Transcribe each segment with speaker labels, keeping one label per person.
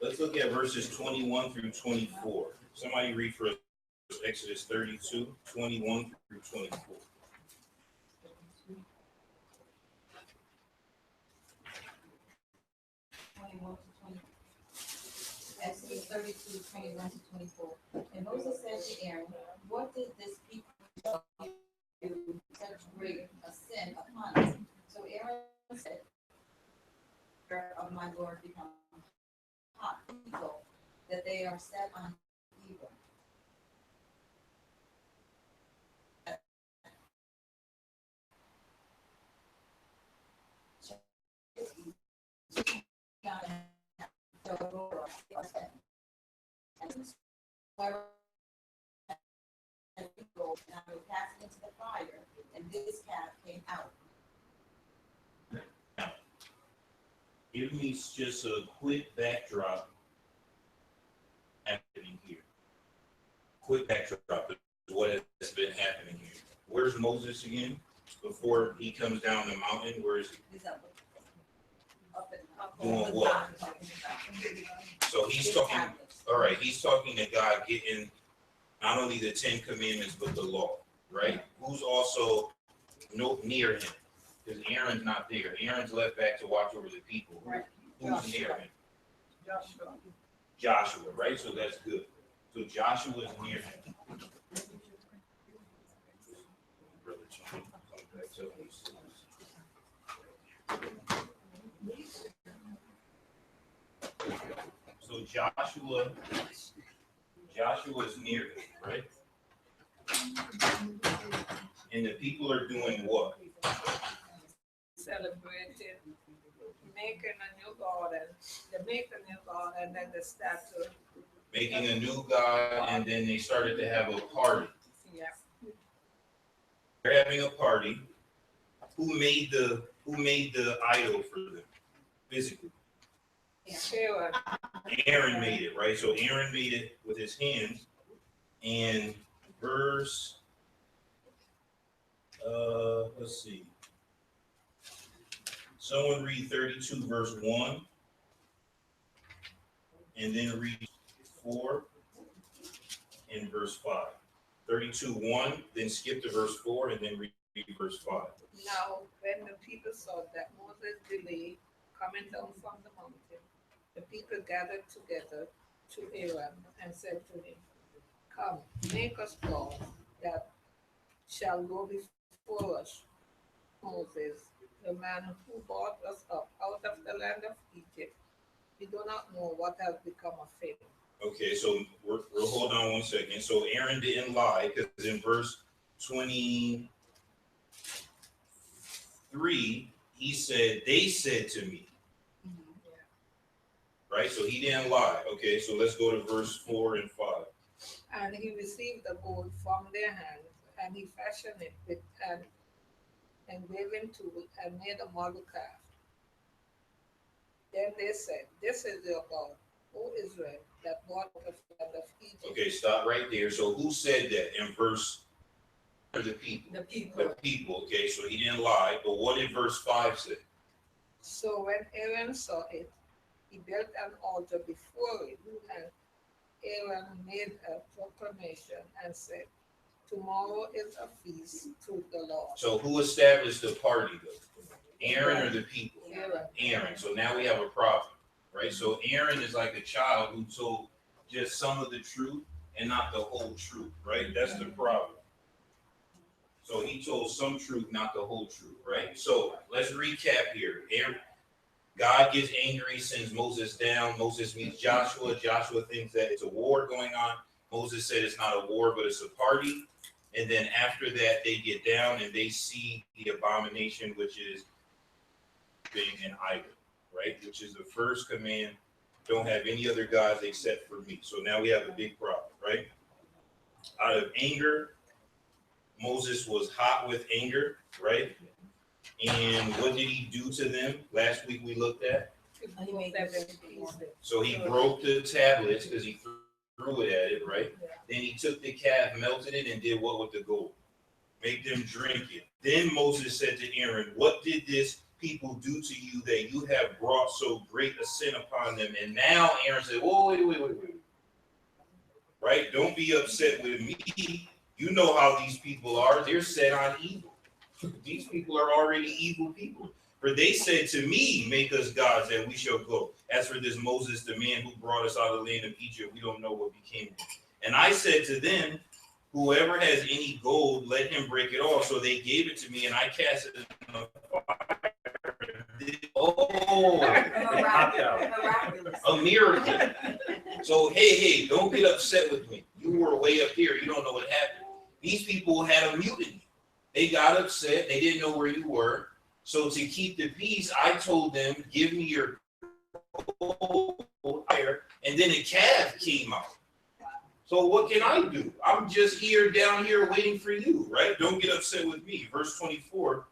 Speaker 1: Let's look at verses 21 through 24. Somebody read for us Exodus 32, 21 through 24.
Speaker 2: Exodus 32, 21 to 24. And Moses said to Aaron, what did this people do such great a sin upon us? So Aaron said, of my Lord become hot people, that they are set on evil. And I will cast it into the fire, and this calf came out.
Speaker 1: Now, give me just a quick backdrop happening here. Quick backdrop of what has been happening here. Where's Moses again? Before he comes down the mountain, where is he?
Speaker 2: He's up
Speaker 1: Doing what? So he's talking, all right, he's talking to God getting not only the 10 commandments, but the law, right? Who's also near him? Because Aaron's not there. Aaron's left back to watch over the people.
Speaker 2: Right.
Speaker 1: Who's near him? Joshua, right? So that's good. So Joshua is near him. Brother John, come back to us. So Joshua is near him, right? And the people are doing what?
Speaker 3: Celebrated, making a new garden. They make a new garden, and then the statue.
Speaker 1: Making a new god, and then they started to have a party.
Speaker 3: Yeah.
Speaker 1: They're having a party. Who made the idol for them physically?
Speaker 3: Aaron.
Speaker 1: Aaron made it, right? So Aaron made it with his hands. And verse, let's see. Someone read 32 verse 1, and then read 4 and verse 5. 32 1, then skip to verse 4, and then read verse 5.
Speaker 3: Now, when the people saw that Moses delayed coming down from the mountain, the people gathered together to Aaron and said to him, come, make us gods that shall go before us. Moses, the man who brought us up out of the land of Egypt, we do not know what has become of him.
Speaker 1: Okay, so we're hold on one second. So Aaron didn't lie, because in verse 23, he said, they said to me. Right? So he didn't lie. Okay, so let's go to verse 4 and 5.
Speaker 3: And he received the gold from their hands, and he fashioned it with an engraving tool and made a model calf. Then they said, this is your God, O Israel, that brought us out of the land of Egypt.
Speaker 1: Okay, stop right there. So who said that in verse? The people.
Speaker 2: The people.
Speaker 1: The people. Okay, so he didn't lie. But what did verse 5 say?
Speaker 3: So when Aaron saw it, he built an altar before it, and Aaron made a proclamation and said, tomorrow is a feast to the Lord.
Speaker 1: So who established the party though? Aaron or the people?
Speaker 3: Aaron.
Speaker 1: Aaron. So now we have a problem, right? So Aaron is like a child who told just some of the truth and not the whole truth, right? That's the problem. So he told some truth, not the whole truth, right? So let's recap here. God gets angry, sends Moses down. Moses meets Joshua. Joshua thinks that it's a war going on. Moses said it's not a war, but it's a party. And then after that, they get down and they see the abomination, which is being an idol, right? Which is the first command. Don't have any other gods except for me. So now we have a big problem, right? Out of anger, Moses was hot with anger, right? And what did he do to them? Last week we looked at. So he broke the tablets because he threw it at it, right? Then he took the calf, melted it, and did what with the gold? Make them drink it. Then Moses said to Aaron, what did this people do to you that you have brought so great a sin upon them? And now Aaron said, whoa, wait. Right? Don't be upset with me. You know how these people are. They're set on evil. These people are already evil people. For they said to me, make us gods that we shall go. As for this Moses, the man who brought us out of the land of Egypt, we don't know what became of him. And I said to them, whoever has any gold, let him break it off. So they gave it to me, and I cast it in the fire. Oh, a miracle. So, hey, don't get upset with me. You were way up here. You don't know what happened. These people had a mutiny. They got upset. They didn't know where you were. So to keep the peace, I told them, give me your fire. And then a calf came out. So what can I do? I'm just down here waiting for you, right? Don't get upset with me. Verse 24,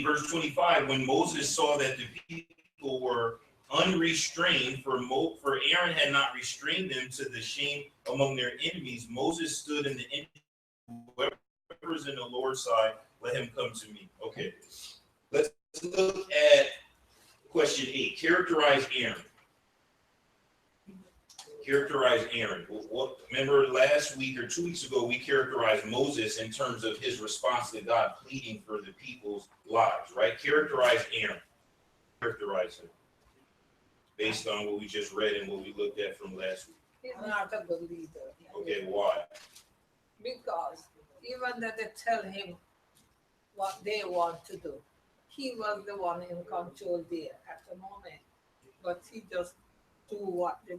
Speaker 1: verse 25, when Moses saw that the people were unrestrained, for Aaron had not restrained them to the shame among their enemies, Moses stood in the enemy. Whoever is in the Lord's side, let him come to me. Okay, let's look at question 8. Characterize Aaron. Characterize Aaron. Remember last week or 2 weeks ago, we characterized Moses in terms of his response to God pleading for the people's lives, right? Characterize Aaron. Characterize him based on what we just read and what we looked at from last week.
Speaker 3: He's not a good leader.
Speaker 1: Okay, why?
Speaker 3: Because even though they tell him what they want to do, he was the one in control there at the moment. But he just do what they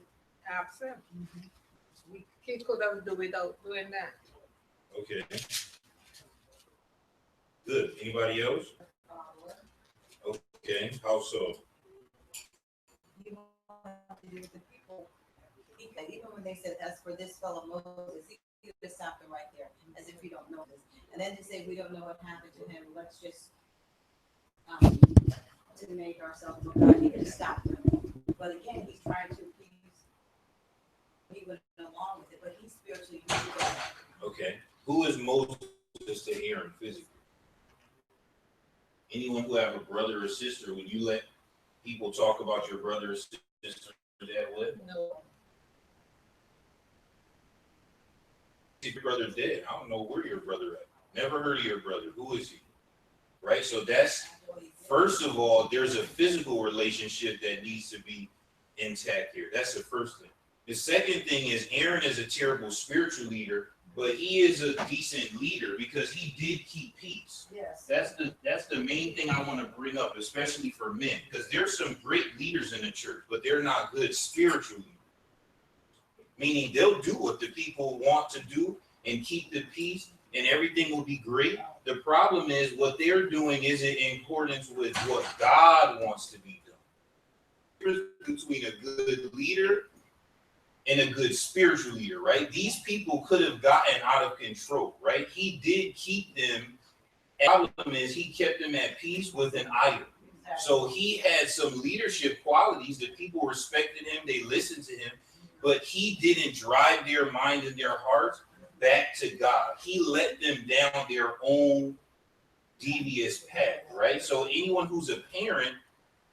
Speaker 3: asked him. He could have done without doing that.
Speaker 1: Okay. Good. Anybody else? Okay. How so?
Speaker 2: The people, even when they said, as for this fellow Moses, he just stopped them right there, as if we don't know this. And then they say, we don't know what happened to him. Let's just to make ourselves look God. He just stopped them. But again, he's trying to he went along with it, but he's spiritually weak.
Speaker 1: Okay. Who is Moses to Aaron physically? Anyone who have a brother or sister, would you let people talk about your brother or sister that way?
Speaker 3: No.
Speaker 1: If your brother's dead, I don't know where your brother at. Never heard of your brother. Who is he? Right? So that's, first of all, there's a physical relationship that needs to be intact here. That's the first thing. The second thing is Aaron is a terrible spiritual leader, but he is a decent leader because he did keep peace.
Speaker 2: Yes.
Speaker 1: That's the main thing I want to bring up, especially for men, because there's some great leaders in the church, but they're not good spiritual leaders. Meaning they'll do what the people want to do and keep the peace and everything will be great. The problem is what they're doing isn't in accordance with what God wants to be done. There's between a good leader and a good spiritual leader, right? These people could have gotten out of control, right? He did keep them. The problem is he kept them at peace with an idol. So he had some leadership qualities that people respected him. They listened to him, but he didn't drive their mind and their hearts back to God. He let them down their own devious path, right? So anyone who's a parent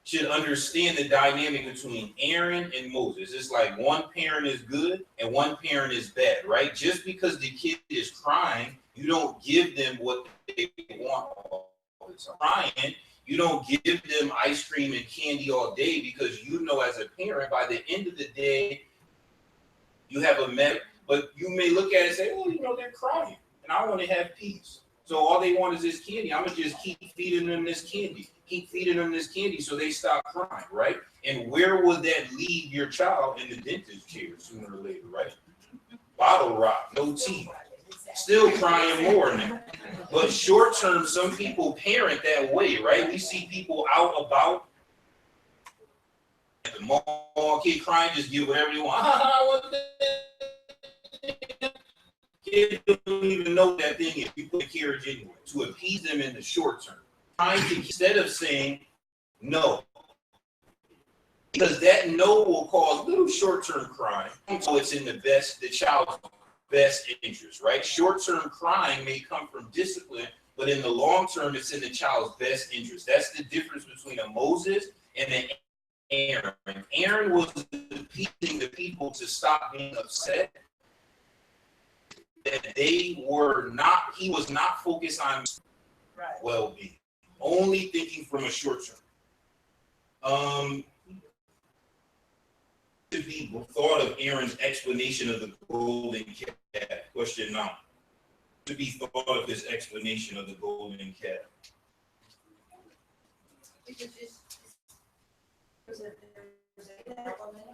Speaker 1: should understand the dynamic between Aaron and Moses. It's like one parent is good and one parent is bad, right? Just because the kid is crying, you don't give them what they want. It's crying. You don't give them ice cream and candy all day because you know as a parent, by the end of the day, you have a medic, but you may look at it and say, oh, they're crying and I want to have peace. So all they want is this candy. I'm going to just keep feeding them this candy. Keep feeding them this candy so they stop crying, right? And where would that leave your child? In the dentist chair sooner or later, right? Bottle rock, no teeth. Still crying more now. But short term, some people parent that way, right? We see people out about at the mall, kid crying, just give whatever they want. Kids don't even know that thing if you put a carriage anywhere to appease them in the short term. Instead of saying no, because that no will cause little short-term crying. So it's in the child's best interest, right? Short-term crying may come from discipline but in the long term, it's in the child's best interest. That's the difference between a Moses and an Aaron. Aaron was appeasing the people to stop being upset. That he was not focused on well-being, only thinking from a short term. To be thought of Aaron's explanation of the golden calf. Question 9. To be thought of his explanation of the golden calf.
Speaker 2: Because there's a element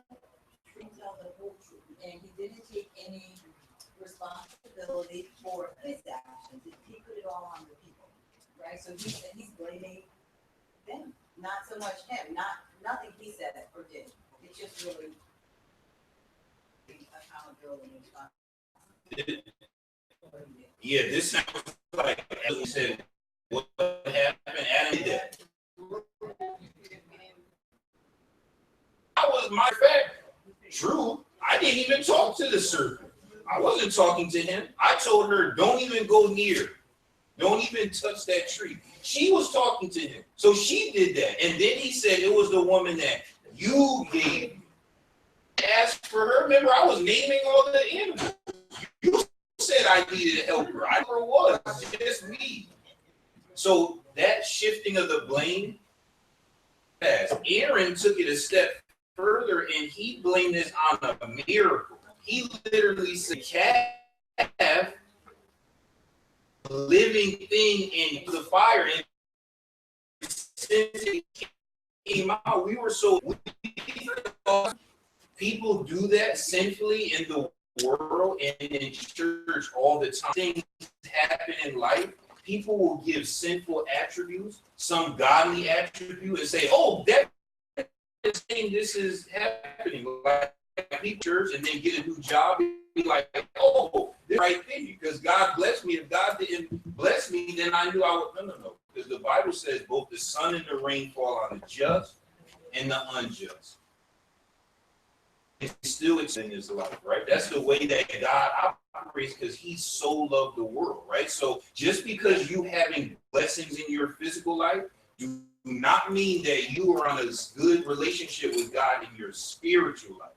Speaker 2: to tell the whole truth, and he didn't take any responsibility for his actions. He put it all on the people, right? So he's blaming them, not so much him, nothing he said or did. It's just really accountability.
Speaker 1: Yeah, this sounds like, as we said, what happened, Adam did that. That was my fact. True, I didn't even talk to the serpent. I wasn't talking to him. I told her, don't even go near. Don't even touch that tree. She was talking to him. So she did that. And then he said it was the woman that you gave. Asked for her. Remember, I was naming all the animals. You said I needed a helper. I never was. Just me. So that shifting of the blame, Aaron took it a step further and he blamed this on a miracle. He literally said, calf, living thing in the fire. And since it came out, we were so people do that sinfully in the world and in church all the time. Things happen in life. People will give sinful attributes, some godly attribute, and say, "Oh, that thing, this is happening." Like church, and then get a new job, be like, "Oh, this right thing," because God blessed me. If God didn't bless me, then I knew I would. No. Because the Bible says both the sun and the rain fall on the just and the unjust. It's still in his life, right? That's the way that God operates because he so loved the world, right? So just because you having blessings in your physical life do not mean that you are on a good relationship with God in your spiritual life.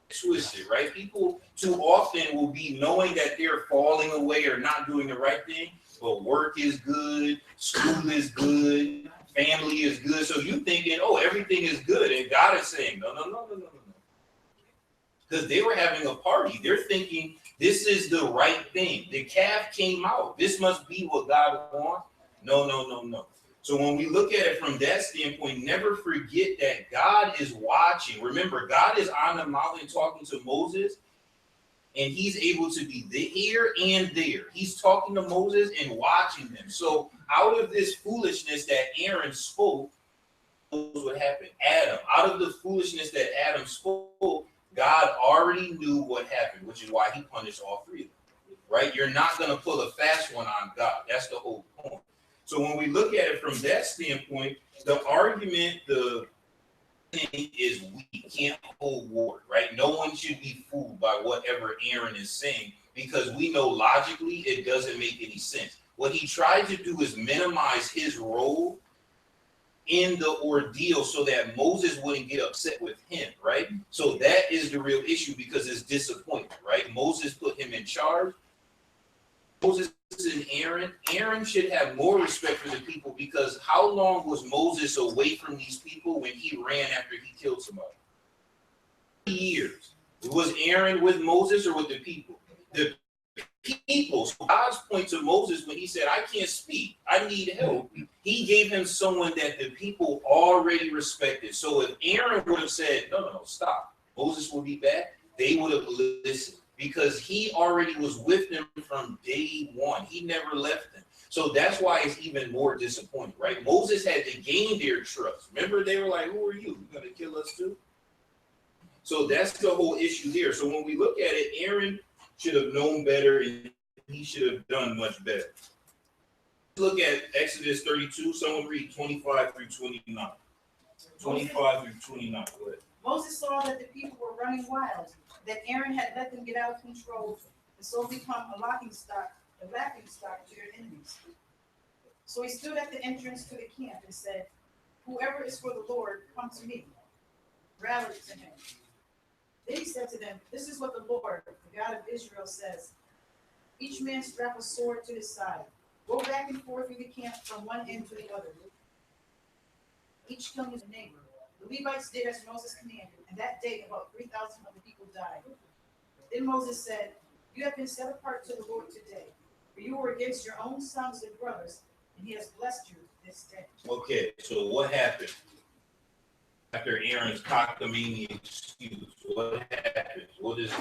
Speaker 1: Twisted, right? People too often will be knowing that they're falling away or not doing the right thing, but work is good, school is good, family is good. So you thinking, oh, everything is good, and God is saying, no. Because they were having a party. They're thinking this is the right thing. The calf came out. This must be what God wants. No. So when we look at it from that standpoint, never forget that God is watching. Remember, God is on the mountain talking to Moses, and he's able to be here and there. He's talking to Moses and watching them. So out of this foolishness that Aaron spoke, what happened? Adam. Out of the foolishness that Adam spoke, God already knew what happened, which is why he punished all three of them, right? You're not going to pull a fast one on God. That's the whole point. So when we look at it from that standpoint, the argument, the thing is we can't hold water, right? No one should be fooled by whatever Aaron is saying because we know logically it doesn't make any sense. What he tried to do is minimize his role in the ordeal so that Moses wouldn't get upset with him, right? So that is the real issue because it's disappointment, right? Moses put him in charge. Moses and Aaron should have more respect for the people because how long was Moses away from these people when he ran after he killed somebody? Years. Was Aaron with Moses or with the people? The people. So God's point to Moses when he said, I can't speak, I need help. He gave him someone that the people already respected. So if Aaron would have said, no, stop, Moses will be back, they would have listened because he already was with them from day one. He never left them. So that's why it's even more disappointing, right? Moses had to gain their trust. Remember, they were like, who are you? You going to kill us too? So that's the whole issue here. So when we look at it, Aaron should have known better and he should have done much better. Look at Exodus 32. Someone read 25 through 29. 25 through 29. Go ahead.
Speaker 4: Moses saw that the people were running wild, that Aaron had let them get out of control and so become a laughing stock to your enemies. So he stood at the entrance to the camp and said, "Whoever is for the Lord, come to me." Rallied to him. Then he said to them, "This is what the Lord, the God of Israel, says. Each man strap a sword to his side. Go back and forth through the camp from one end to the other, each killing his neighbor." The Levites did as Moses commanded, and that day about 3,000 of the people died. Then Moses said, "You have been set apart to the Lord today, for you were against your own sons and brothers, and he has blessed you this day."
Speaker 1: Okay, so what happened after Aaron's cockamamie excuse? What happened? What is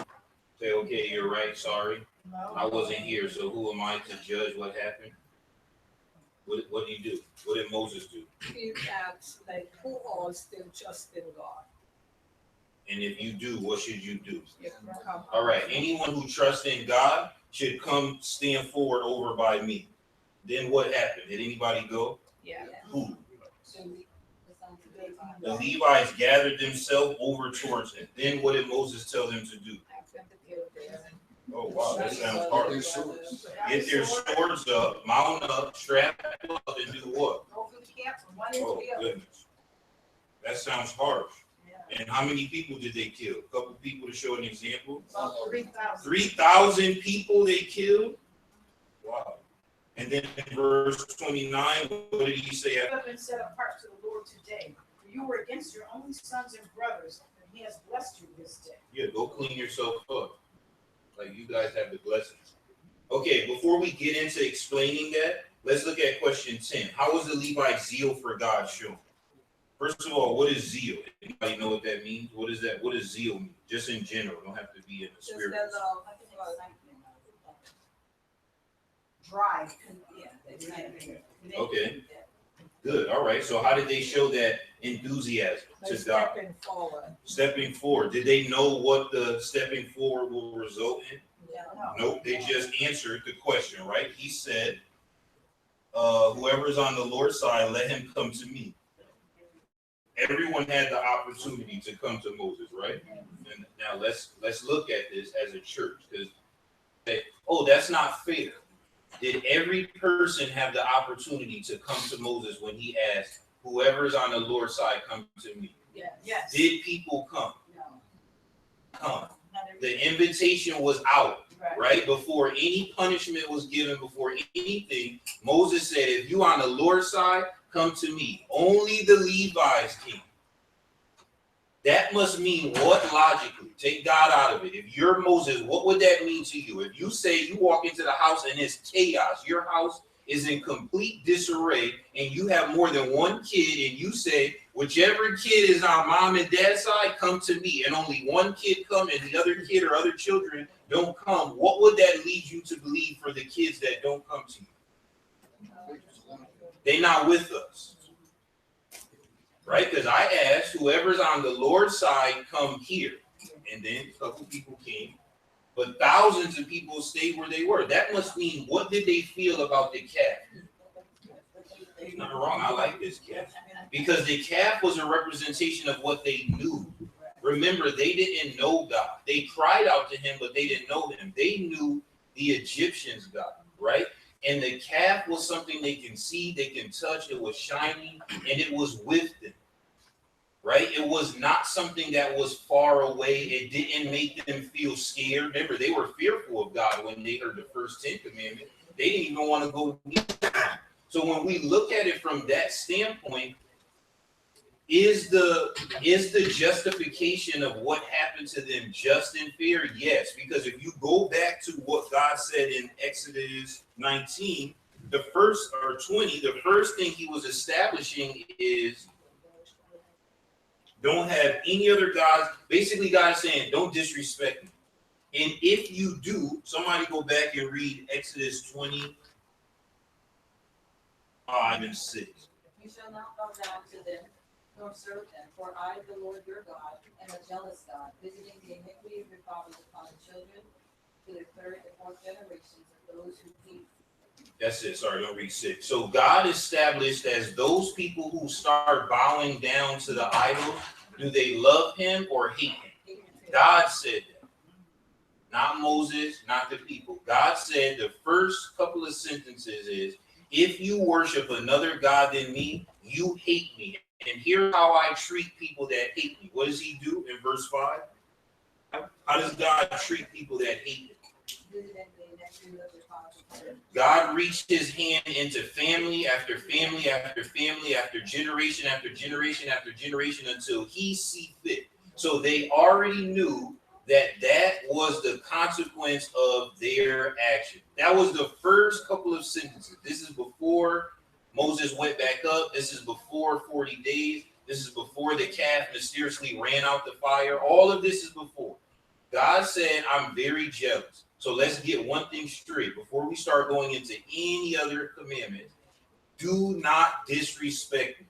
Speaker 1: say? Okay, you're right. Sorry, I wasn't here. So who am I to judge what happened? What did he do? What did Moses do?
Speaker 3: He asked, like, who all still trust in God?
Speaker 1: And if you do, what should you do?
Speaker 3: You come.
Speaker 1: All right, anyone who trusts in God should come stand forward over by me. Then what happened? Did anybody go?
Speaker 3: Yeah.
Speaker 1: Who?
Speaker 2: So the sons of Levi.
Speaker 1: The Levites gathered themselves over towards him. Then what did Moses tell them to do?
Speaker 3: Ask them to kill Aaron.
Speaker 1: Oh wow, that sounds hard.
Speaker 3: Their
Speaker 5: swords.
Speaker 1: Get their swords up, mount up, strap up, and do what?
Speaker 4: Go through the camp from one end to
Speaker 1: Oh
Speaker 4: the other.
Speaker 1: goodness, that sounds harsh.
Speaker 4: Yeah.
Speaker 1: And how many people did they kill? A couple people to show an example.
Speaker 4: About 3,000.
Speaker 1: 3,000 people they killed. Wow. And then in verse 29, what did he say?
Speaker 4: You have been set apart to the Lord today, for you were against your own sons and brothers, and he has blessed you this day.
Speaker 1: Yeah, go clean yourself up. Like you guys have the blessings. Okay, before we get into explaining that, let's look at question 10. How was the Levite's zeal for God shown? First of all, what is zeal? Anybody know what that means? What is that? What does zeal mean? Just in general, don't have to be in the
Speaker 3: Just
Speaker 1: spirit.
Speaker 3: that love.
Speaker 2: I think about
Speaker 4: Drive.
Speaker 2: yeah, exactly.
Speaker 1: Okay, good. All right. So how did they show that enthusiasm
Speaker 3: Like
Speaker 1: to God?
Speaker 3: stepping forward.
Speaker 1: Stepping forward. Did they know what the stepping forward will result in?
Speaker 3: Yeah.
Speaker 1: Nope. They just answered the question, right? He said, whoever is on the Lord's side, let him come to me. Everyone had the opportunity to come to Moses, right? And now let's look at this as a church, because that's not fair. Did every person have the opportunity to come to Moses when he asked, whoever's on the Lord's side, come to me?
Speaker 3: Yes.
Speaker 4: Yes.
Speaker 1: Did people come?
Speaker 2: No.
Speaker 1: Come.
Speaker 4: Not every-
Speaker 1: The invitation was out,
Speaker 4: Right.
Speaker 1: right? Before any punishment was given, before anything, Moses said, if you on the Lord's side, come to me. Only the Levites came. That must mean what logically? Take God out of it. If you're Moses, what would that mean to you? If you say you walk into the house and it's chaos, your house is in complete disarray, and you have more than one kid, and you say, whichever kid is on mom and dad's side, come to me, and only one kid come and the other kid or other children don't come, what would that lead you to believe for the kids that don't come to you? They're not with us. Right? Because I asked, whoever's on the Lord's side, come here. And then a couple people came, but thousands of people stayed where they were. That must mean, what did they feel about the calf? There's nothing wrong. I like this calf. Because the calf was a representation of what they knew. Remember, they didn't know God. They cried out to him, but they didn't know him. They knew the Egyptians' God, right? And the calf was something they can see, they can touch. It was shiny, and it was with them, right? It was not something that was far away. It didn't make them feel scared. Remember, they were fearful of God when they heard the first 10 commandments. They didn't even want to go near them. So when we look at it from that standpoint, is the justification of what happened to them just and fair? Yes, because if you go back to what God said in Exodus 19, the first or 20, the first thing he was establishing is don't have any other gods. Basically, God is saying, don't disrespect me. And if you do, somebody go back and read Exodus 20, 5 and 6.
Speaker 2: You shall not bow down to them, nor serve them, for I, the Lord your God, am a jealous God, visiting the iniquity of your fathers upon the children to the third and fourth generations of those who hate.
Speaker 1: That's it. Sorry, don't read 6. So God established as those people who start bowing down to the idol, do they love him or hate him? God said that. Not Moses, not the people. God said the first couple of sentences is, if you worship another God than me, you hate me. And here's how I treat people that hate me. What does he do in verse 5? How does God treat people that hate him? God reached his hand into family after family after family after generation after generation after generation until he see fit. So they already knew that that was the consequence of their action. That was the first couple of sentences. This is before Moses went back up. This is before 40 days. This is before the calf mysteriously ran out the fire. All of this is before. God said, I'm very jealous. So let's get one thing straight before we start going into any other commandments. Do not disrespect me,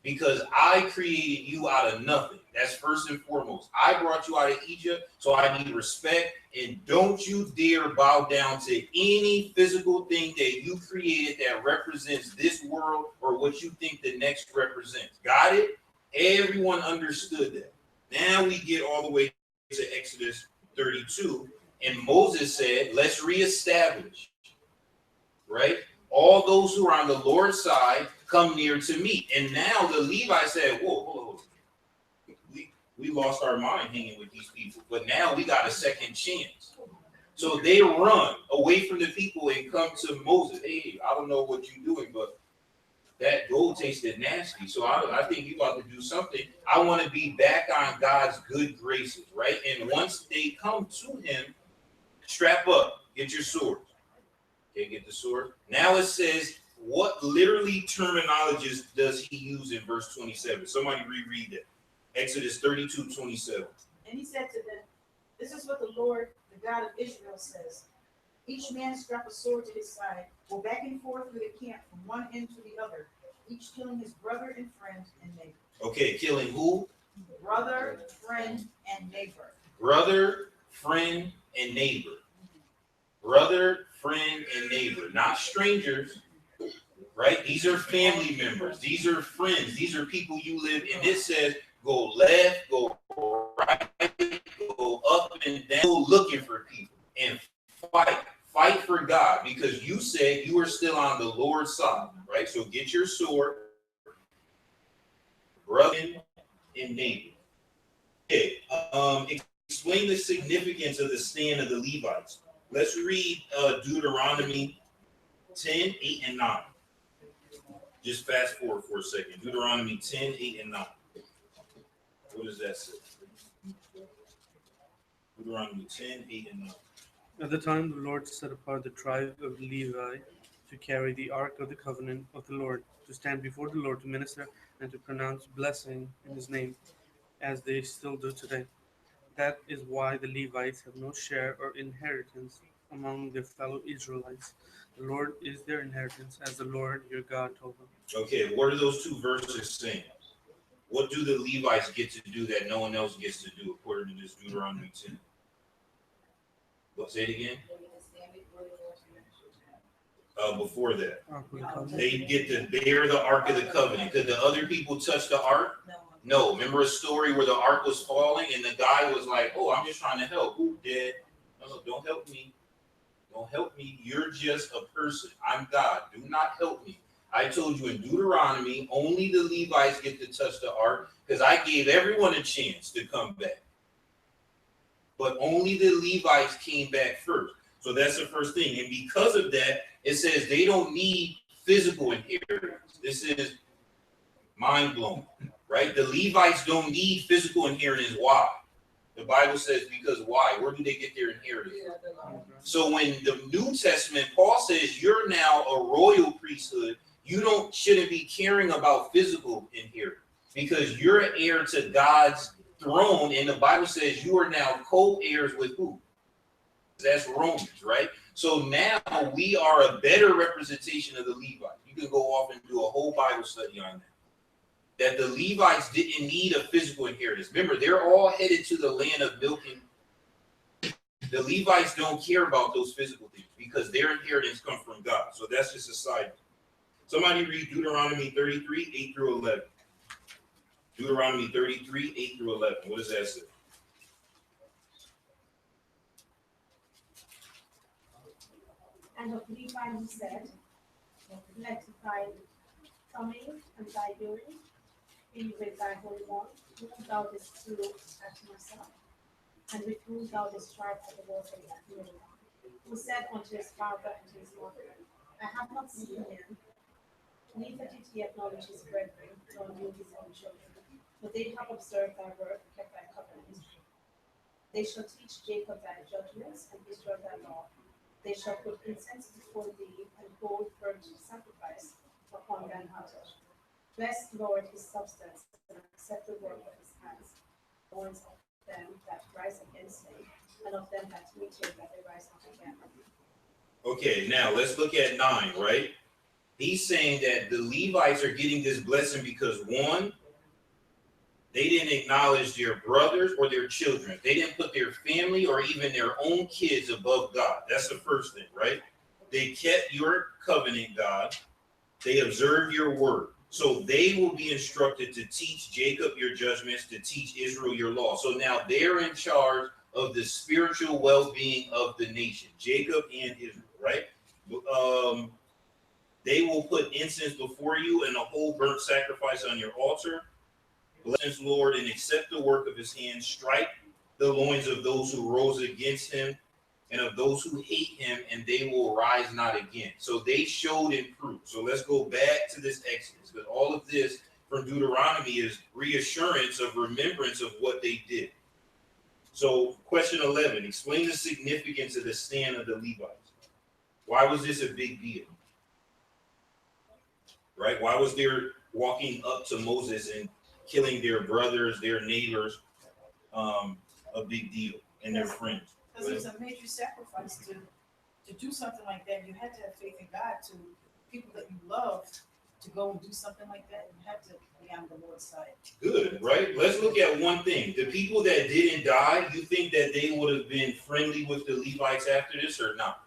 Speaker 1: because I created you out of nothing. That's first and foremost. I brought you out of Egypt, so I need respect. And don't you dare bow down to any physical thing that you created that represents this world or what you think the next represents. Got it? Everyone understood that. Now we get all the way to Exodus 32. And Moses said, let's reestablish, right? All those who are on the Lord's side come near to me. And now the Levites said, whoa. We lost our mind hanging with these people, but now we got a second chance. So they run away from the people and come to Moses. Hey, I don't know what you're doing, but that gold tasted nasty. So I think you about to do something. I want to be back on God's good graces, right? And once they come to him, strap up, get your sword. Okay, get the sword. Now it says, what literally terminologies does he use in verse 27? Somebody reread that. Exodus 32:27.
Speaker 4: And he said to them, this is what the Lord, the God of Israel says. Each man strap a sword to his side, go back and forth through the camp from one end to the other, each killing his brother and friend and neighbor.
Speaker 1: Okay, killing who?
Speaker 4: Brother, friend, and neighbor.
Speaker 1: Brother, friend, and neighbor. Brother, friend, and neighbor. Not strangers, right? These are family members. These are friends. These are people you live in. It says, go left, go right, go up and down, go looking for people and fight for God, because you said you are still on the Lord's side, right? So get your sword, brother and neighbor. Okay, explain the significance of the stand of the Levites. Let's read Deuteronomy 10, 8, and 9. Just fast forward for a second. Deuteronomy 10, 8, and 9. What does that say? Deuteronomy 10, 8, and 9.
Speaker 5: At the time the Lord set apart the tribe of Levi to carry the ark of the covenant of the Lord, to stand before the Lord, to minister and to pronounce blessing in his name, as they still do today. That is why the Levites have no share or inheritance among their fellow Israelites. The Lord is their inheritance, as the Lord your God told them.
Speaker 1: Okay, what are those two verses saying? What do the Levites get to do that no one else gets to do, according to this Deuteronomy 10? What, say it again? Before that, they get to bear the Ark of the Covenant. Could the other people touch the Ark? No. Remember a story where the Ark was falling and the guy was like, oh, I'm just trying to help. Who did? No, don't help me. Don't help me. You're just a person. I'm God. Do not help me. I told you in Deuteronomy, only the Levites get to touch the Ark, because I gave everyone a chance to come back. But only the Levites came back first. So that's the first thing. And because of that, it says they don't need physical inheritance. This is mind-blowing, right? The Levites don't need physical inheritance. Why? The Bible says because why? Where do they get their inheritance? So when the New Testament, Paul says you're now a royal priesthood, you shouldn't be caring about physical inheritance, because you're an heir to God's throne, and the Bible says you are now co-heirs with who? That's Romans, right? So now we are a better representation of the Levites. You can go off and do a whole Bible study on that. That the Levites didn't need a physical inheritance. Remember, they're all headed to the land of milk and the Levites don't care about those physical things because their inheritance comes from God. So that's just a side note. Somebody read Deuteronomy 33, 8 through 11. Deuteronomy 33, 8 through 11. What does that say?
Speaker 6: And of Levi he said, Let thy coming and thy going be with thy Holy One, whom thou didst look at myself, and with whom thou didst strive at the water at Midian, who said unto his father and to his mother, I have not seen him, neither did he acknowledge his brethren, nor knew his own children. But they have observed thy word, kept thy covenant. They shall teach Jacob thy judgments, and Israel thy law. They shall put incense before thee, and gold burnt sacrifice upon thine altar. Bless, Lord, his substance, and accept the work of his hands. The ones of them that rise against him, and of them that meet him, that they rise not again.
Speaker 1: Okay, now let's look at 9, right? He's saying that the Levites are getting this blessing because, one, they didn't acknowledge their brothers or their children. They didn't put their family or even their own kids above God. That's the first thing, right? They kept your covenant, God. They observed your word. So they will be instructed to teach Jacob your judgments, to teach Israel your law. So now they're in charge of the spiritual well-being of the nation, Jacob and Israel, right? They will put incense before you and a whole burnt sacrifice on your altar. Bless, Lord, and accept the work of his hands. Strike the loins of those who rose against him and of those who hate him, and they will rise not again. So they showed and proved. So let's go back to this Exodus, because all of this from Deuteronomy is reassurance of remembrance of what they did. So question 11, explain the significance of the stand of the Levites. Why was this a big deal? Right? Why was their walking up to Moses and killing their brothers, their neighbors, a big deal, and their friends?
Speaker 4: Because it was a major sacrifice to do something like that. You had to have faith in God to people that you love to go and do something like that. You had to be on the Lord's side.
Speaker 1: Good, right? Let's look at one thing. The people that didn't die, you think that they would have been friendly with the Levites after this or not?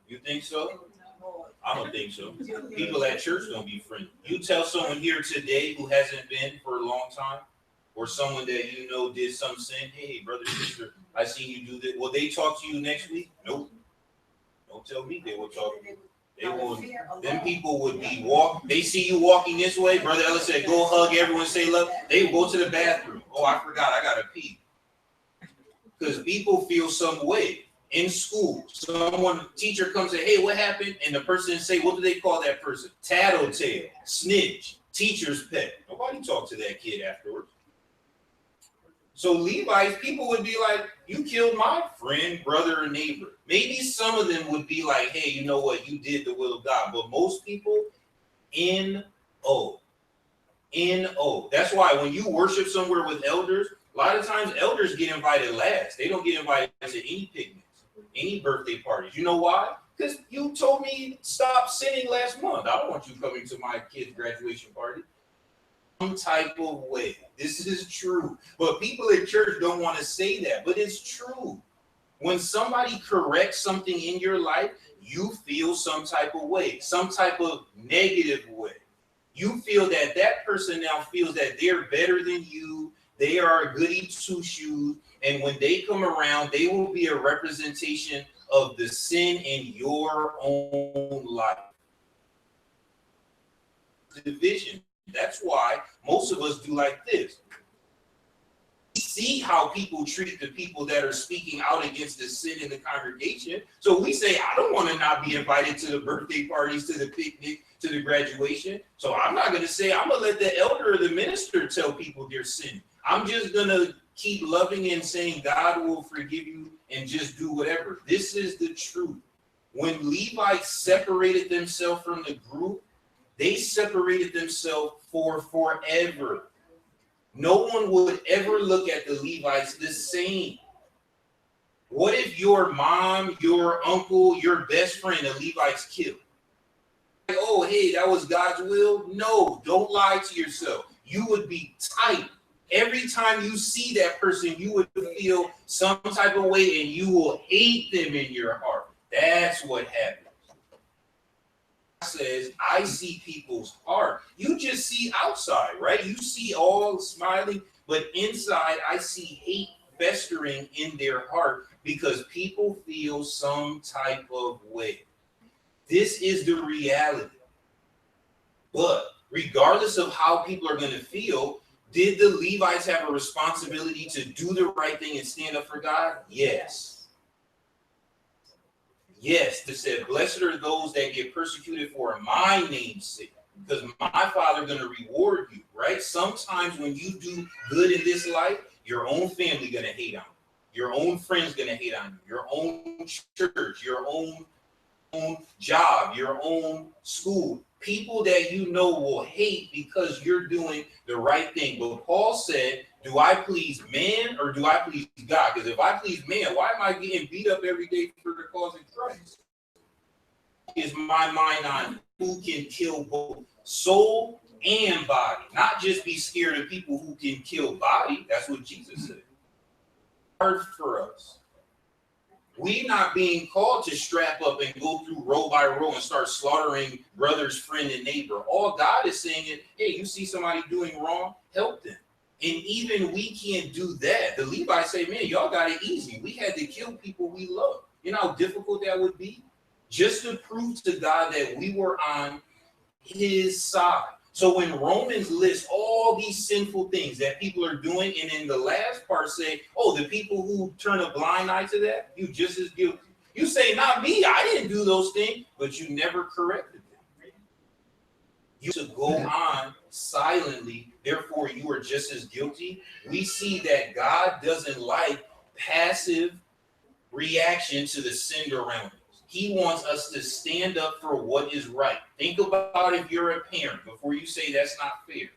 Speaker 1: You think so? I don't think so. People at church don't be friendly. You tell someone here today who hasn't been for a long time, or someone that you know did some sin, hey, brother, sister, I seen you do that. Will they talk to you next week? Nope. Don't tell me they will talk to you. They will. Them people would be they see you walking this way, brother Ellis said, go hug everyone, say love. They will go to the bathroom. Oh, I forgot, I gotta pee. Because people feel some way. In school, teacher comes and say, hey, what happened? And the person say, what do they call that person? Tattletale, snitch, teacher's pet. Nobody talk to that kid afterwards. So Levites, people would be like, you killed my friend, brother, or neighbor. Maybe some of them would be like, hey, you know what? You did the will of God. But most people, N-O. N-O. That's why when you worship somewhere with elders, a lot of times elders get invited last. They don't get invited to any picnics, any birthday parties. You know why? Because you told me stop sinning last month. I don't want you coming to my kid's graduation party. Some type of way. This is true. But people at church don't want to say that, but it's true. When somebody corrects something in your life, you feel some type of way, some type of negative way. You feel that that person now feels that they're better than you. They are a goody two-shoes, and when they come around, they will be a representation of the sin in your own life. Division. That's why most of us do like this. We see how people treat the people that are speaking out against the sin in the congregation. So we say, I don't want to not be invited to the birthday parties, to the picnic, to the graduation. So I'm not going to say, I'm going to let the elder or the minister tell people they're sinning. I'm just going to keep loving and saying God will forgive you and just do whatever. This is the truth. When Levites separated themselves from the group, they separated themselves for forever. No one would ever look at the Levites the same. What if your mom, your uncle, your best friend, the Levites killed? Like, oh, hey, that was God's will? No, don't lie to yourself. You would be tight. Every time you see that person, you would feel some type of way and you will hate them in your heart. That's what happens. Says, I see people's heart. You just see outside, right? You see all smiling, but inside I see hate festering in their heart because people feel some type of way. This is the reality. But regardless of how people are going to feel, did the Levites have a responsibility to do the right thing and stand up for God? Yes. Yes, it said, blessed are those that get persecuted for my name's sake, because my Father is going to reward you, right? Sometimes when you do good in this life, your own family going to hate on you. Your own friends going to hate on you. Your own church, your own job, your own school. People that you know will hate because you're doing the right thing. But Paul said, do I please man or do I please God? Because if I please man, why am I getting beat up every day for the cause of Christ? Is my mind on who can kill both soul and body, not just be scared of people who can kill body. That's what Jesus said. Hard for us. We're not being called to strap up and go through row by row and start slaughtering brother's friend and neighbor. All God is saying is, hey, you see somebody doing wrong, help them. And even we can't do that. The Levites say, man, y'all got it easy. We had to kill people we love. You know how difficult that would be? Just to prove to God that we were on his side. So when Romans lists all these sinful things that people are doing, and in the last part say, oh, the people who turn a blind eye to that, you just as guilty. You say, not me, I didn't do those things, but you never corrected them. You to go on silently, therefore you are just as guilty. We see that God doesn't like passive reaction to the sin around us. He wants us to stand up for what is right. Think about if you're a parent before you say that's not fair.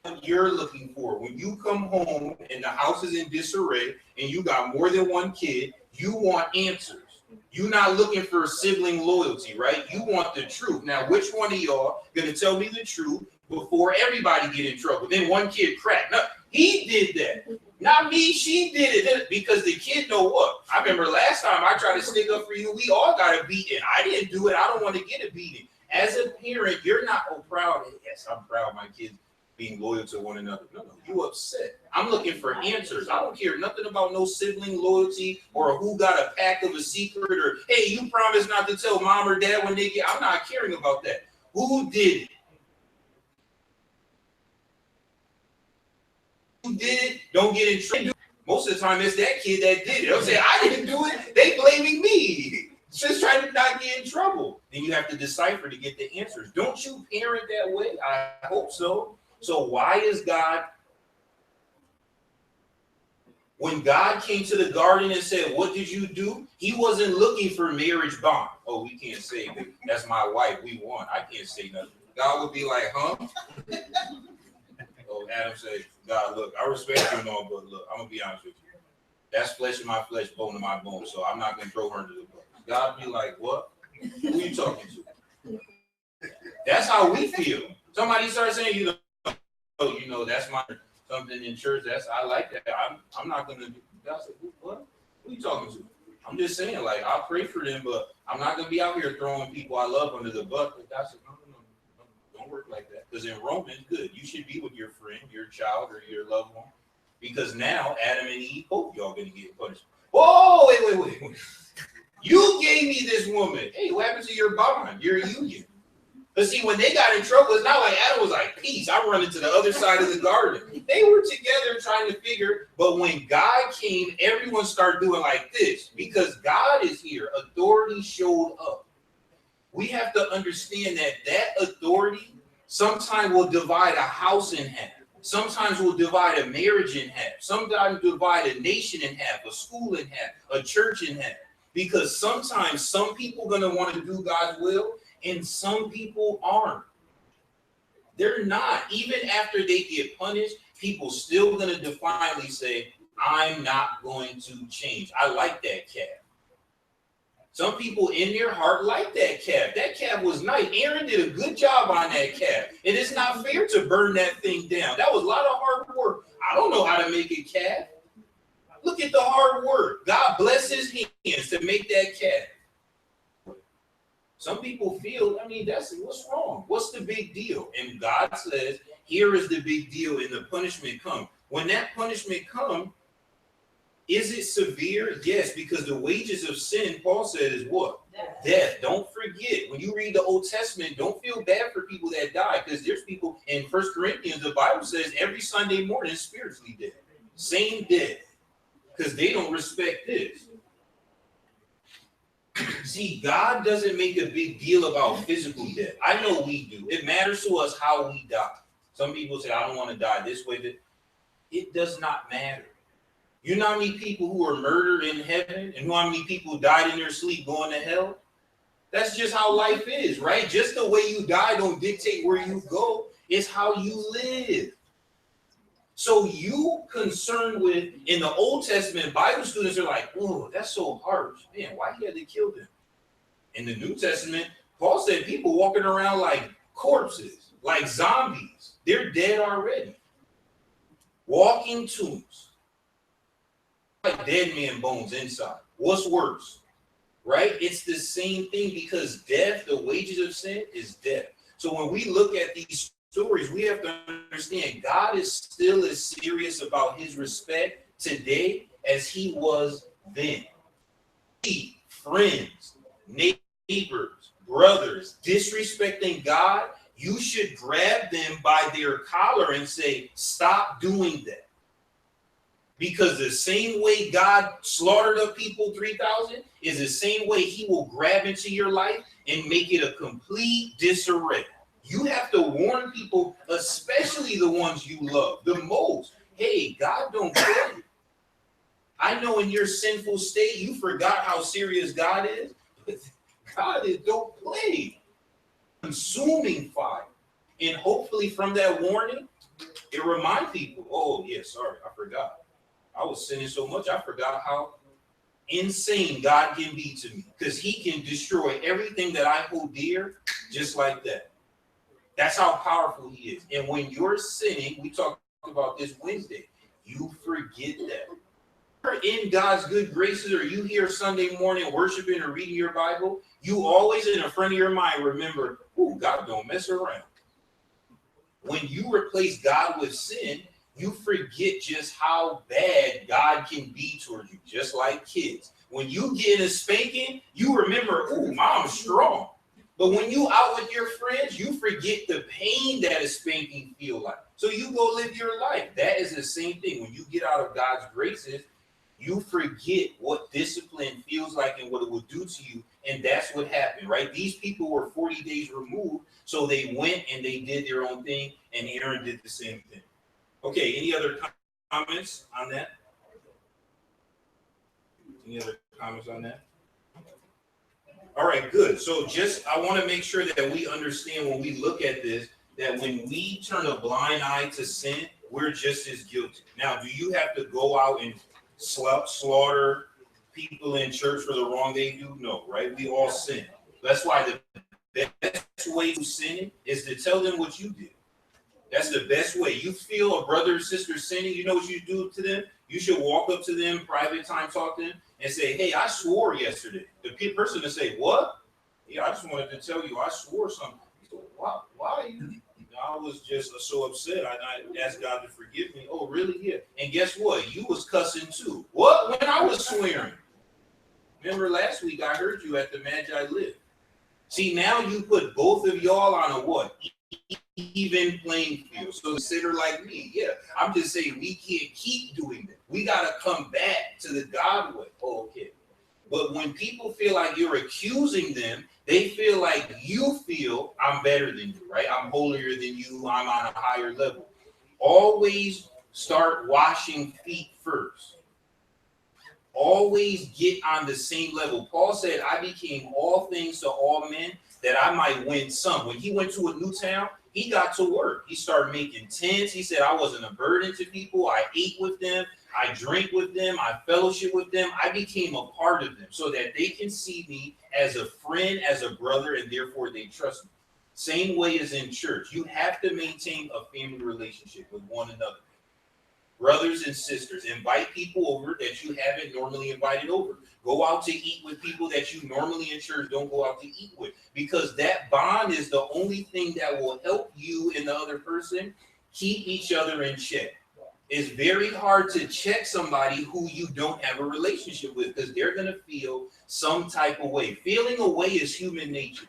Speaker 1: What you're looking for when you come home and the house is in disarray and you got more than one kid, you want answers. You're not looking for sibling loyalty, right? You want the truth. Now, which one of y'all gonna tell me the truth before everybody get in trouble? Then one kid cracked. No, he did that. Not me, she did it. Because the kid know what? I remember last time I tried to stick up for you, we all got a beating. I didn't do it. I don't want to get a beating. As a parent, you're not proud. Yes, I'm proud of my kids being loyal to one another. No, you upset. I'm looking for answers. I don't care nothing about no sibling loyalty or who got a pack of a secret or, hey, you promised not to tell mom or dad when they get. I'm not caring about that. Who did it? Who did it? Don't get in trouble. Most of the time, it's that kid that did it. They'll say, I didn't do it. They blaming me. Just trying to not get in trouble. Then you have to decipher to get the answers. Don't you parent that way? I hope so. So why is God, when God came to the garden and said, what did you do? He wasn't looking for marriage bond. Oh, we can't say that. That's my wife. We won. I can't say nothing. God would be like, huh? Oh, Adam said, God, look, I respect you and all, but look, I'm going to be honest with you. That's flesh of my flesh, bone of my bone, so I'm not going to throw her into the book. God be like, what? Who are you talking to? That's how we feel. Somebody starts saying, you know, that's my something in church. I like that. I'm not going to do. God said, what? Who are you talking to? I'm just saying, like, I'll pray for them, but I'm not going to be out here throwing people I love under the bus. But God said, no. Don't work like that. Because in Romans, good, you should be with your friend, your child, or your loved one. Because now Adam and Eve, both y'all gonna get punished. Oh, wait. You gave me this woman. Hey, what happened to your bond, your union? But see, when they got in trouble, it's not like Adam was like, peace, I'm running to the other side of the garden. They were together trying to figure, but when God came, everyone started doing like this. Because God is here, authority showed up. We have to understand that authority sometimes will divide a house in half. Sometimes will divide a marriage in half. Sometimes divide a nation in half, a school in half, a church in half. Because sometimes some people are going to want to do God's will and some people aren't. They're not. Even after they get punished, people still going to defiantly say, I'm not going to change. I like that calf. Some people in their heart like that calf. That calf was nice. Aaron did a good job on that calf. And it's not fair to burn that thing down. That was a lot of hard work. I don't know how to make a calf. Look at the hard work. God bless his hands to make that calf. Some people feel, what's wrong? What's the big deal? And God says, here is the big deal, and the punishment comes. When that punishment comes, is it severe? Yes, because the wages of sin, Paul said, is what? Death. Don't forget, when you read the Old Testament, don't feel bad for people that die, because there's people in 1 Corinthians, the Bible says every Sunday morning is spiritually dead. Same death, because they don't respect this. See, God doesn't make a big deal about physical death. I know we do. It matters to us how we die. Some people say, I don't want to die this way. It does not matter. You know how many people who are murdered in heaven, and how many people who died in their sleep going to hell? That's just how life is, right? Just the way you die don't dictate where you go. It's how you live. So you concerned with, in the Old Testament, Bible students are like, oh, that's so harsh. Man, why he had to kill them? In the New Testament, Paul said people walking around like corpses, like zombies. They're dead already. Walking tombs. Like dead man bones inside. What's worse? Right? It's the same thing, because death, the wages of sin is death. So when we look at these stories, we have to understand God is still as serious about his respect today as he was then. Friends, neighbors, brothers, disrespecting God, you should grab them by their collar and say, stop doing that. Because the same way God slaughtered up people 3,000 is the same way he will grab into your life and make it a complete disarray. You have to warn people, especially the ones you love the most. Hey, God don't play. I know in your sinful state, you forgot how serious God is. But God is don't play. Consuming fire. And hopefully from that warning, it reminds people, oh, yeah, sorry, I forgot. I was sinning so much, I forgot how insane God can be to me, because he can destroy everything that I hold dear just like that. That's how powerful he is. And when you're sinning, we talked about this Wednesday, you forget that. You're in God's good graces, or you here Sunday morning worshiping or reading your Bible, you always in the front of your mind remember, oh, God don't mess around. When you replace God with sin, you forget just how bad God can be towards you, just like kids. When you get a spanking, you remember, oh, mom's strong. But when you out with your friends, you forget the pain that a spanking feel like. So you go live your life. That is the same thing. When you get out of God's graces, you forget what discipline feels like and what it will do to you. And that's what happened, right? These people were 40 days removed, so they went and they did their own thing, and Aaron did the same thing. Okay, any other comments on that? Any other comments on that? All right, good. So I want to make sure that we understand when we look at this, that when we turn a blind eye to sin, we're just as guilty. Now, do you have to go out and slaughter people in church for the wrong they do? No, right? We all sin. That's why the best way to sin is to tell them what you did. That's the best way. You feel a brother or sister sinning, you know what you do to them? You should walk up to them, private time, talk to them, and say, hey, I swore yesterday. The person to say, what? Yeah, I just wanted to tell you, I swore something. So, why? I was just so upset. I asked God to forgive me. Oh, really? Yeah. And guess what? You was cussing too. What? When I was swearing. Remember last week I heard you at the Magi Live. See, now you put both of y'all on a what? Even playing field. So consider like me. Yeah, I'm just saying we can't keep doing that. We got to come back to the God way. Oh, okay. But when people feel like you're accusing them, they feel like you feel I'm better than you, right? I'm holier than you. I'm on a higher level. Always start washing feet first. Always get on the same level. Paul said, I became all things to all men that I might win some. When he went to a new town, he got to work. He started making tents. He said, I wasn't a burden to people. I ate with them. I drank with them. I fellowship with them. I became a part of them so that they can see me as a friend, as a brother, and therefore they trust me. Same way as in church. You have to maintain a family relationship with one another. Brothers and sisters, invite people over that you haven't normally invited over. Go out to eat with people that you normally in church don't go out to eat with, because that bond is the only thing that will help you and the other person keep each other in check. It's very hard to check somebody who you don't have a relationship with because they're going to feel some type of way. Feeling a way is human nature.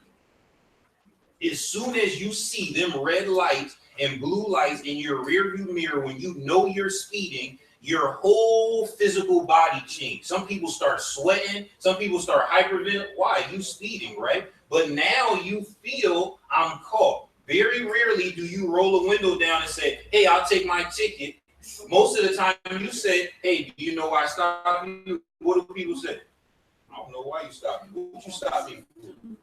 Speaker 1: As soon as you see them red lights and blue lights in your rearview mirror, when you know you're speeding, your whole physical body changes. Some people start sweating. Some people start hyperventilating. Why? You speeding, right? But now you feel I'm caught. Very rarely do you roll a window down and say, hey, I'll take my ticket. Most of the time you say, hey, do you know why I stopped you? What do people say? I don't know why you stopped me. What you stop me for?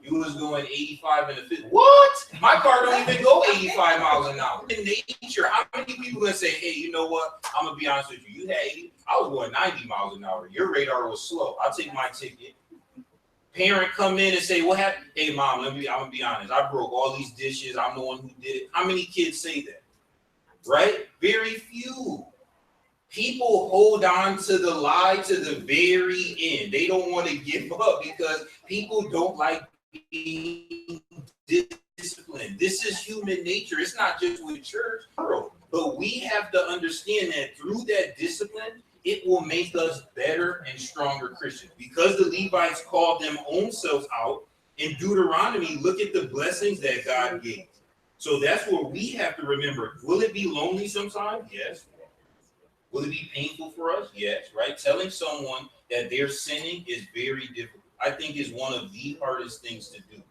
Speaker 1: You was going 85 in the 50. What? My car don't even go 85 miles an hour. In nature, how many people gonna say, hey, you know what? I'm gonna be honest with you. You had 80, I was going 90 miles an hour. Your radar was slow. I'll take my ticket. Parent come in and say, what happened? Hey, mom, I'm gonna be honest. I broke all these dishes. I'm the one who did it. How many kids say that? Right? Very few. People hold on to the lie to the very end. They don't want to give up because people don't like being disciplined. This is human nature. It's not just with church, but we have to understand that through that discipline, it will make us better and stronger Christians. Because the Levites called them own selves out in Deuteronomy, look at the blessings that God gave. So that's what we have to remember. Will it be lonely sometimes? Yes. Will it be painful for us? Yes, right? Telling someone that they're sinning is very difficult. I think is one of the hardest things to do.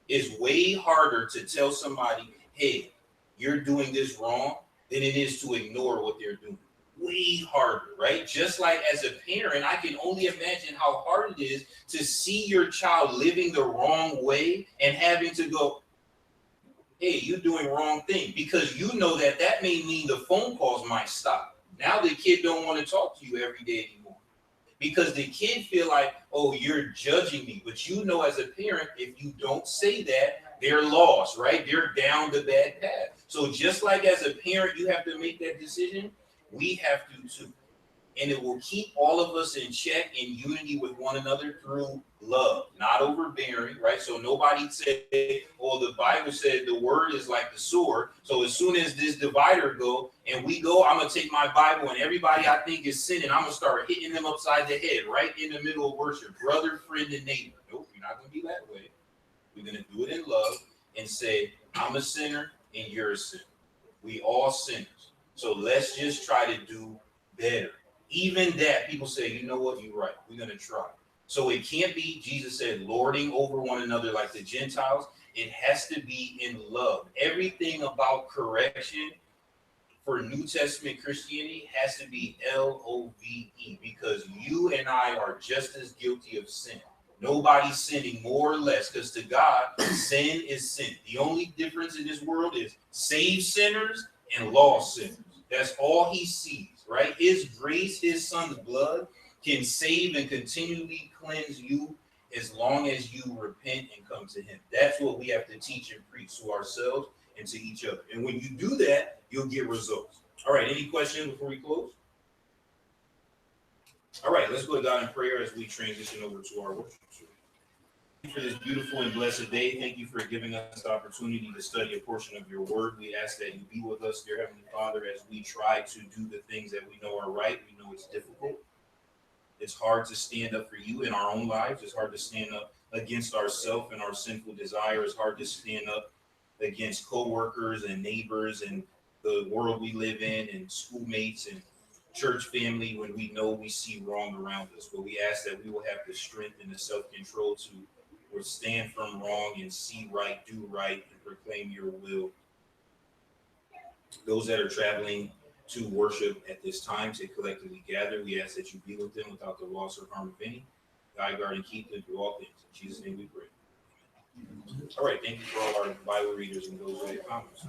Speaker 1: It's way harder to tell somebody, hey, you're doing this wrong than it is to ignore what they're doing. Way harder, right? Just like as a parent, I can only imagine how hard it is to see your child living the wrong way and having to go, hey, you're doing wrong thing, because you know that that may mean the phone calls might stop. Now the kid don't want to talk to you every day anymore because the kid feel like, oh, you're judging me. But you know, as a parent, if you don't say that, they're lost, right? They're down the bad path. So just like as a parent, you have to make that decision. We have to too. And it will keep all of us in check in unity with one another through love, not overbearing, right? So nobody said, well, the Bible said the word is like the sword. So as soon as this divider go and we go, I'm going to take my Bible and everybody I think is sinning, I'm going to start hitting them upside the head, right in the middle of worship, brother, friend, and neighbor. Nope, you're not going to be that way. We're going to do it in love and say, I'm a sinner and you're a sinner. We all sinners. So let's just try to do better. Even that, people say, you know what, you're right. We're going to try. So it can't be, Jesus said, lording over one another like the Gentiles. It has to be in love. Everything about correction for New Testament Christianity has to be LOVE, because you and I are just as guilty of sin. Nobody's sinning more or less, because to God, sin is sin. The only difference in this world is saved sinners and lost sinners. That's all he sees, right? His grace, his son's blood can save and continually cleanse you as long as you repent and come to him. That's what we have to teach and preach to ourselves and to each other. And when you do that, you'll get results. All right, any questions before we close? All right, let's go to God in prayer as we transition over to our worship. Thank you for this beautiful and blessed day. Thank you for giving us the opportunity to study a portion of your word. We ask that you be with us, dear Heavenly Father, as we try to do the things that we know are right. We know it's difficult. It's hard to stand up for you in our own lives. It's hard to stand up against ourselves and our sinful desire. It's hard to stand up against co-workers and neighbors and the world we live in and schoolmates and church family when we know we see wrong around us. But we ask that we will have the strength and the self-control to stand from wrong and see right, do right, and proclaim your will. Those that are traveling to worship at this time to collectively gather, we ask that you be with them without the loss or harm of any. Guide, guard, and keep them through all things. In Jesus' name we pray. All right, thank you for all our Bible readers and those who have comments.